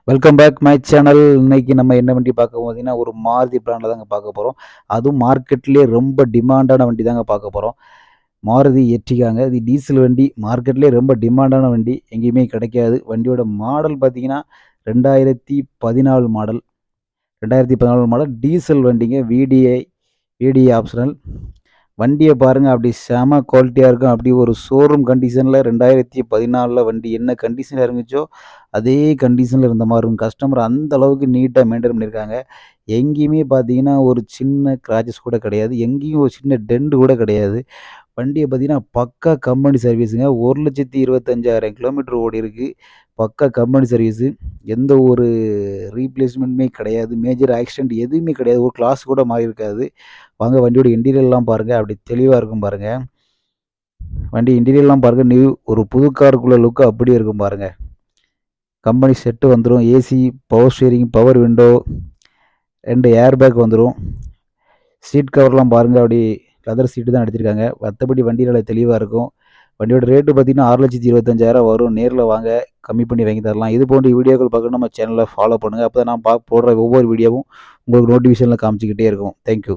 Welcome back my channel. இன்னைக்கு நம்ம என்ன வண்டி பார்க்க போகிறோம்னா ஒரு மாருதி பிராண்டில் தாங்க பார்க்க போகிறோம். அதுவும் மார்க்கெட்லேயே ரொம்ப டிமாண்டான வண்டி தாங்க பார்க்க போகிறோம். மாருதி எர்டிகாங்க. இது டீசல் வண்டி. மார்க்கெட்லேயே ரொம்ப டிமாண்டான வண்டி, எங்கேயுமே கிடைக்காது. வண்டியோட மாடல் பார்த்தீங்கன்னா 2014 மாடல். 2014 மாடல் டீசல் வண்டிங்க. VDI optional. வண்டியை பாருங்கள், அப்படி செம குவாலிட்டியாக இருக்கும். அப்படி ஒரு ஷோரூம் கண்டிஷனில் 2014 வண்டி என்ன கண்டிஷனில் இருந்துச்சோ அதே கண்டிஷனில் இருந்த மாதிரி இருக்கும். கஸ்டமர் அந்த அளவுக்கு நீட்டாக மெயின்டைன் பண்ணியிருக்காங்க. எங்கேயுமே பார்த்தீங்கன்னா ஒரு சின்ன கிராச்சஸ் கூட கிடையாது. எங்கேயும் ஒரு சின்ன டென்ட் கூட கிடையாது. வண்டியை பார்த்தீங்கன்னா பக்கா கம்பெனி சர்வீஸுங்க. 1,25,000 கிலோமீட்டர் ஓடி இருக்கு. பக்கா கம்பெனி சர்வீஸு. எந்த ஒரு ரீப்ளேஸ்மெண்ட்டுமே கிடையாது. மேஜர் ஆக்சிடென்ட் எதுவுமே கிடையாது. ஒரு கிளாஸ் கூட மாறி இருக்காது. வாங்க வண்டியோட இன்டீரியர்லாம் பாருங்கள், அப்படி தெளிவாக இருக்கும் பாருங்கள். வண்டி இன்டீரியர்லாம் பாருங்கள், நியூ ஒரு புது காருக்குள்ள லுக்கு அப்படியே இருக்கும் பாருங்கள். கம்பெனி செட்டு வந்துடும். AC, power steering, power window, 2 air bag வந்துடும். சீட் கவர்லாம் பாருங்கள், அப்படி லெதர் சீட்டு தான் எடுத்திருக்காங்க. மற்றபடி வண்டி நல்லா தெளிவாக இருக்கும். வண்டியோட ரேட்டு பார்த்தீங்கன்னா 6,25,000 வரும். நேரில் வாங்க, கம்மி பண்ணி வாங்கி தரலாம். இது போன்ற வீடியோக்கள் பார்க்கணும் நம்ம சேனலை ஃபாலோ பண்ணுங்கள். அப்போ தான் நான் போடுற ஒவ்வொரு வீடியோவும் உங்களுக்கு நோட்டிஃபிகேஷனில் காமிச்சிக்கிட்டே இருக்கும். தேங்க்யூ.